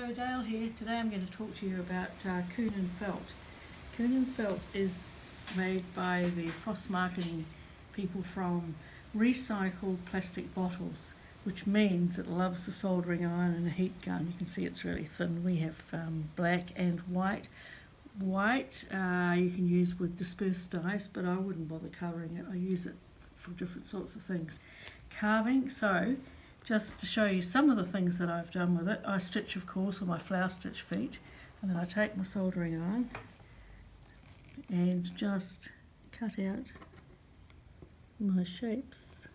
Hello, Dale here. Today I'm going to talk to you about kunin felt. Kunin felt is made by the frost marketing people from recycled plastic bottles, which means it loves the soldering iron and a heat gun. You can see it's really thin. We have black and white. White you can use with dispersed dyes, but I wouldn't bother colouring it. I use it for different sorts of things. Carving, so just to show you some of the things that I've done with it, I stitch, of course, with my flower stitch feet, and then I take my soldering iron and just cut out my shapes,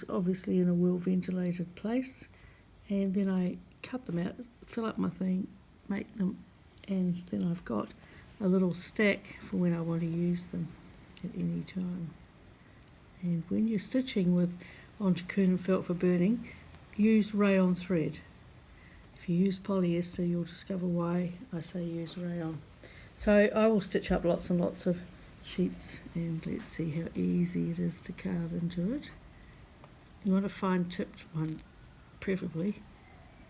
obviously in a well ventilated place, and then I cut them out, fill up my thing, make them, and then I've got a little stack for when I want to use them at any time. And when you're stitching onto kunin felt for burning, use rayon thread. If you use polyester, you'll discover why I say use rayon. So I will stitch up lots and lots of sheets, and let's see how easy it is to carve into it. You want a fine tipped one preferably,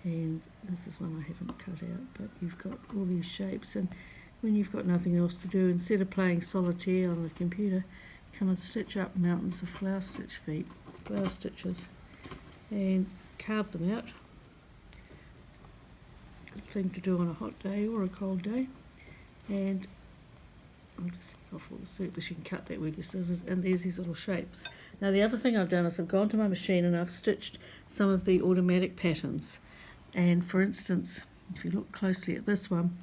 and this is one I haven't cut out, but you've got all these shapes, and when you've got nothing else to do, instead of playing solitaire on the computer, come and stitch up mountains of flower stitches and carve them out. Good thing to do on a hot day or a cold day. And I'll just off all the surplus. You can cut that with your scissors, and there's these little shapes. Now the other thing I've done is I've gone to my machine and I've stitched some of the automatic patterns. And for instance, if you look closely at this one,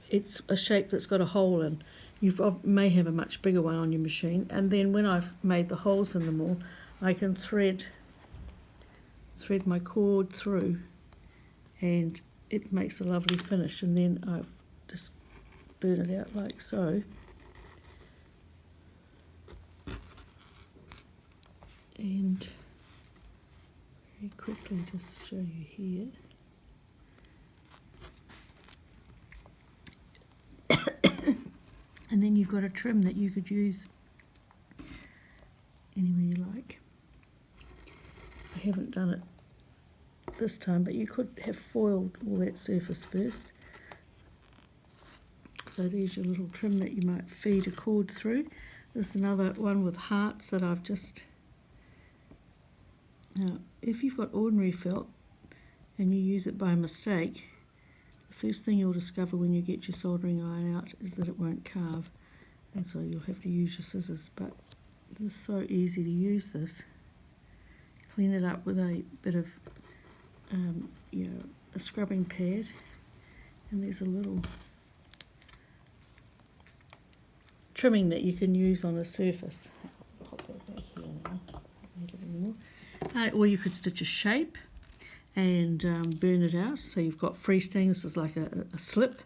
it's a shape that's got a hole in. You may have a much bigger one on your machine, and then when I've made the holes in them all, I can thread my cord through, and it makes a lovely finish. And then I've just burn it out like so, and very quickly just show you here. And then you've got a trim that you could use anywhere you like. I haven't done it this time, but you could have foiled all that surface first. So there's your little trim that you might feed a cord through. There's another one with hearts that I've just... Now, if you've got ordinary felt and you use it by mistake, the first thing you'll discover when you get your soldering iron out is that it won't carve, and so you'll have to use your scissors. But it's so easy to use this. Clean it up with a bit of a scrubbing pad, and there's a little trimming that you can use on the surface. I'll pop that back here now. Don't need it anymore. Or you could stitch a shape and burn it out, so you've got freestanding. This is like a slip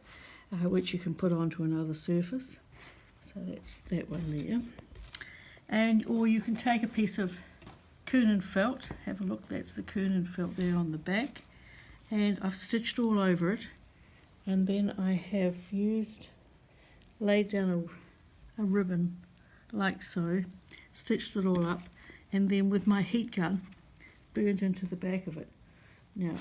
which you can put onto another surface, so that's that one there. Or you can take a piece of kunin felt, have a look, that's the kunin felt there on the back, and I've stitched all over it, and then I have laid down a ribbon like so, stitched it all up, and then with my heat gun burnt into the back of it. Now,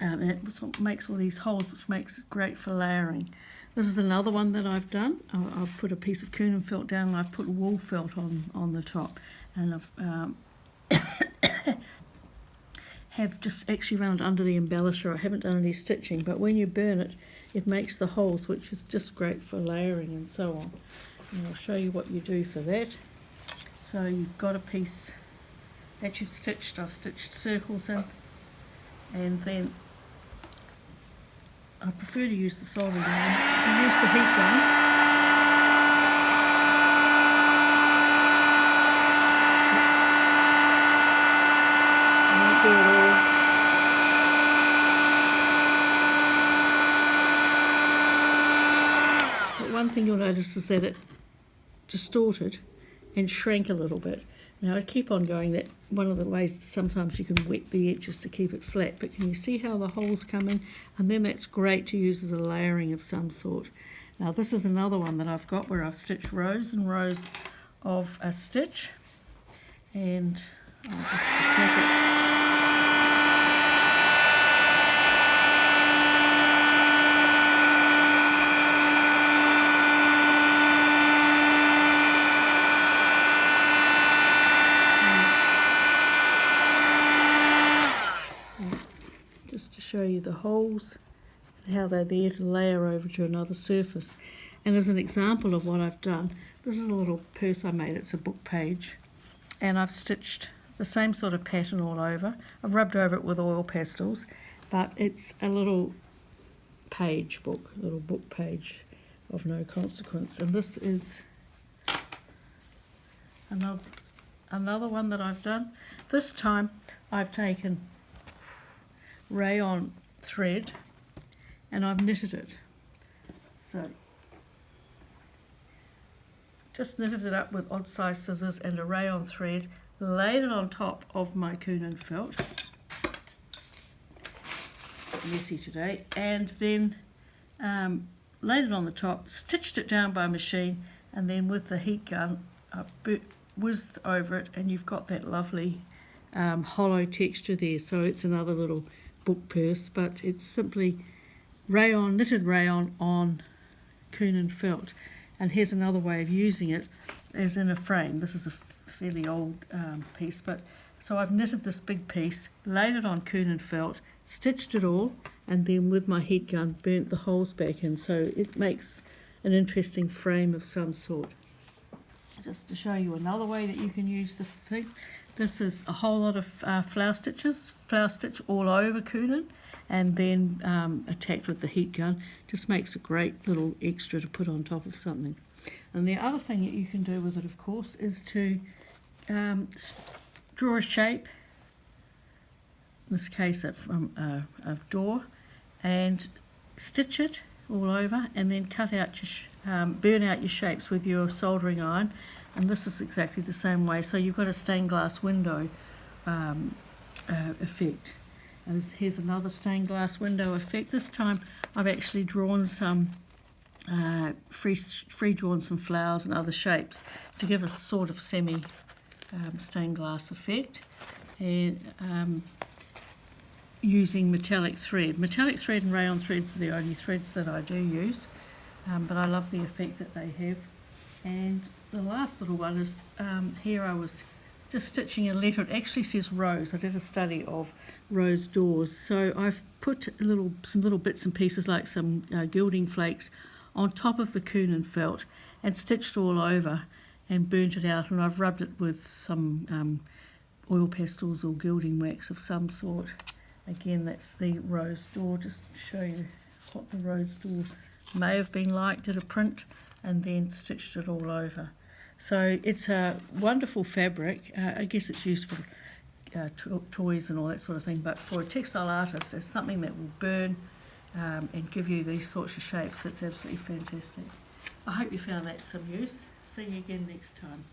it makes all these holes, which makes it great for layering. This is another one that I've done. I've put a piece of kunin felt down, and I've put wool felt on the top, and I've have just actually run it under the embellisher. I haven't done any stitching, but when you burn it, it makes the holes, which is just great for layering and so on. And I'll show you what you do for that. So you've got a piece that you've stitched. I've stitched circles in, and then I prefer to use the soldering iron. You can use the heat gun. I won't do it all. But one thing you'll notice is that it distorted and shrank a little bit. Now I keep on going that one of the ways sometimes you can wet the edges to keep it flat, but can you see how the holes come in? And then that's great to use as a layering of some sort. Now this is another one that I've got where I've stitched rows and rows of a stitch, and I'll just take it just to show you the holes and how they're there to layer over to another surface. And as an example of what I've done, this is a little purse I made. It's a book page, and I've stitched the same sort of pattern all over. I've rubbed over it with oil pastels, but it's a little page book, a little book page of no consequence. And this is another one that I've done. This time I've taken rayon thread and I've knitted it. So just knitted it up with odd size scissors and a rayon thread, laid it on top of my kunin felt, messy today, and then laid it on the top, stitched it down by machine, and then with the heat gun I whizzed over it, and you've got that lovely hollow texture there. So it's another little book purse, but it's simply rayon, knitted rayon on kunin felt. And here's another way of using it, as in a frame. This is a fairly old piece, but so I've knitted this big piece, laid it on kunin felt, stitched it all, and then with my heat gun burnt the holes back in, so it makes an interesting frame of some sort. Just to show you another way that you can use the thing, this is a whole lot of flower stitches, flower stitch all over kunin, and then attacked with the heat gun. Just makes a great little extra to put on top of something. And the other thing that you can do with it, of course, is to draw a shape, in this case a door, and stitch it all over, and then cut out your burn out your shapes with your soldering iron. And this is exactly the same way. So you've got a stained glass window effect. And here's another stained glass window effect. This time I've actually drawn some free drawn some flowers and other shapes to give a sort of semi stained glass effect, and using metallic thread. Metallic thread and rayon threads are the only threads that I do use, but I love the effect that they have. And the last little one is here I was just stitching a letter. It actually says rose. I did a study of rose doors, so I've put some little bits and pieces like some gilding flakes on top of the kunin felt and stitched all over and burnt it out, and I've rubbed it with some oil pastels or gilding wax of some sort. Again, that's the rose door, just to show you what the rose door may have been like. Did a print and then stitched it all over. So it's a wonderful fabric. I guess it's used for toys and all that sort of thing, but for a textile artist, it's something that will burn and give you these sorts of shapes. It's absolutely fantastic. I hope you found that some use. See you again next time.